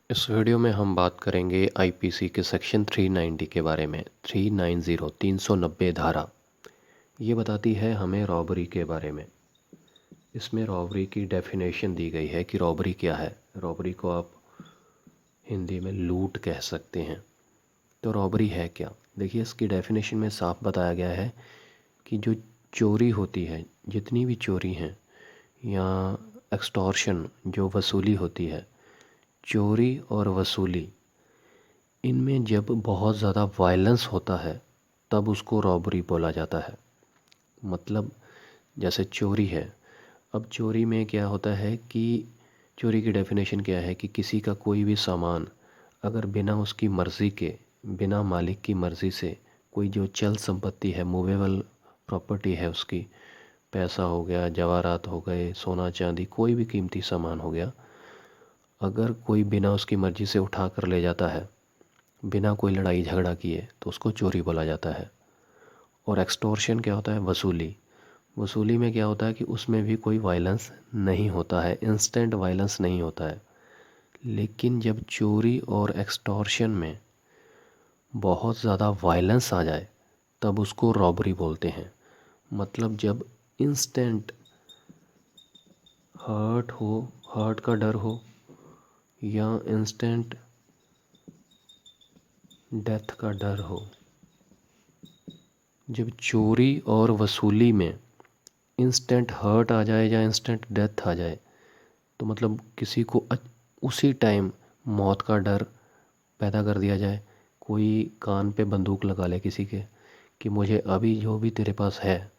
इस वीडियो में हम बात करेंगे आईपीसी के सेक्शन 390 के बारे में। 390 390 धारा ये बताती है हमें रॉबरी के बारे में। इसमें रॉबरी की डेफिनेशन दी गई है कि रॉबरी क्या है। रॉबरी को आप हिंदी में लूट कह सकते हैं। तो रॉबरी है क्या? देखिए, इसकी डेफिनेशन में साफ बताया गया है कि जो चोरी होती है, जितनी भी चोरी हैं या एक्सटॉर्शन जो वसूली होती है, चोरी और वसूली, इनमें जब बहुत ज़्यादा वायलेंस होता है तब उसको रॉबरी बोला जाता है। मतलब जैसे चोरी है, अब चोरी में क्या होता है कि चोरी की डेफिनेशन क्या है कि किसी का कोई भी सामान अगर बिना उसकी मर्ज़ी के, बिना मालिक की मर्ज़ी से, कोई जो चल संपत्ति है, मूवेबल प्रॉपर्टी है उसकी, पैसा हो गया, जवाहरात हो गए, सोना चांदी, कोई भी कीमती सामान हो गया, अगर कोई बिना उसकी मर्ज़ी से उठा कर ले जाता है, बिना कोई लड़ाई झगड़ा किए, तो उसको चोरी बोला जाता है। और एक्सटॉर्शन क्या होता है? वसूली। वसूली में क्या होता है कि उसमें भी कोई वायलेंस नहीं होता है, इंस्टेंट वायलेंस नहीं होता है। लेकिन जब चोरी और एक्सटॉर्शन में बहुत ज़्यादा वायलेंस आ जाए तब उसको रॉबरी बोलते हैं। मतलब जब इंस्टेंट हर्ट हो, हर्ट का डर हो, या इंस्टेंट डेथ का डर हो। जब चोरी और वसूली में इंस्टेंट हर्ट आ जाए या इंस्टेंट डेथ आ जाए, तो मतलब किसी को उसी टाइम मौत का डर पैदा कर दिया जाए। कोई कान पे बंदूक लगा ले किसी के कि मुझे अभी जो भी तेरे पास है,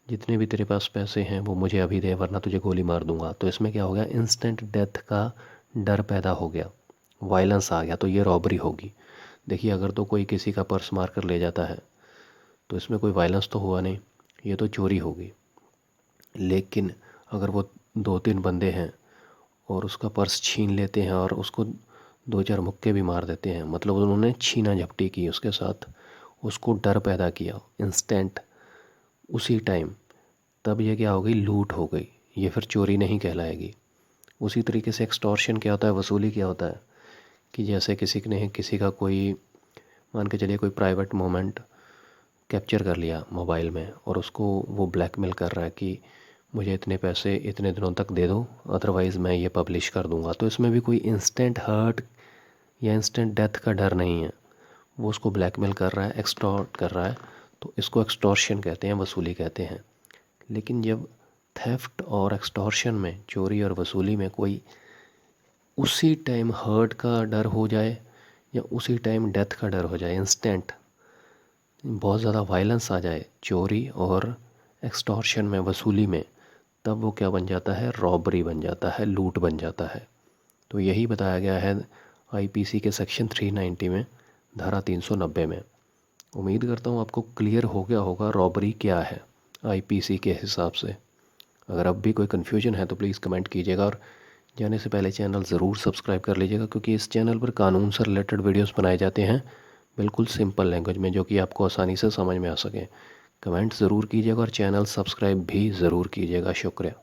जितने भी तेरे पास पैसे हैं वो मुझे अभी दे, वरना तुझे गोली मार दूंगा। तो इसमें क्या हो गया? इंस्टेंट डेथ का डर पैदा हो गया, वायलेंस आ गया, तो ये रॉबरी होगी। देखिए, अगर तो कोई किसी का पर्स मार कर ले जाता है तो इसमें कोई वायलेंस तो हुआ नहीं, ये तो चोरी होगी। लेकिन अगर वो दो तीन बंदे हैं और उसका पर्स छीन लेते हैं और उसको दो चार मुक्के भी मार देते हैं, मतलब उन्होंने छीना झपटी की उसके साथ, उसको डर पैदा किया इंस्टेंट, उसी टाइम, तब ये क्या हो गई? लूट हो गई। ये फिर चोरी नहीं कहलाएगी। उसी तरीके से एक्सटॉर्शन क्या होता है, वसूली क्या होता है कि जैसे किसी ने किसी का कोई, मान के चलिए कोई प्राइवेट मोमेंट कैप्चर कर लिया मोबाइल में और उसको वो ब्लैकमेल कर रहा है कि मुझे इतने पैसे इतने दिनों तक दे दो, अदरवाइज़ मैं ये पब्लिश कर दूंगा। तो इसमें भी कोई इंस्टेंट हर्ट या इंस्टेंट डेथ का डर नहीं है, वो उसको ब्लैकमेल कर रहा है, एक्सटॉर्ट कर रहा है, तो इसको एक्सटॉर्शन कहते हैं, वसूली कहते हैं। लेकिन जब थेफ्ट और एक्सटॉर्शन में, चोरी और वसूली में, कोई उसी टाइम हर्ट का डर हो जाए या उसी टाइम डेथ का डर हो जाए, इंस्टेंट बहुत ज़्यादा वायलेंस आ जाए चोरी और एक्सटॉर्शन में, वसूली में, तब वो क्या बन जाता है? रॉबरी बन जाता है, लूट बन जाता है। तो यही बताया गया है आईपीसी के सेक्शन 390 में, धारा 390 में। उम्मीद करता हूँ आपको क्लियर हो गया होगा रॉबरी क्या है आईपीसी के हिसाब से। अगर अब भी कोई कन्फ्यूजन है तो प्लीज़ कमेंट कीजिएगा, और जाने से पहले चैनल ज़रूर सब्सक्राइब कर लीजिएगा, क्योंकि इस चैनल पर कानून से रिलेटेड वीडियोस बनाए जाते हैं बिल्कुल सिंपल लैंग्वेज में, जो कि आपको आसानी से समझ में आ सके। कमेंट ज़रूर कीजिएगा और चैनल सब्सक्राइब भी ज़रूर कीजिएगा। शुक्रिया।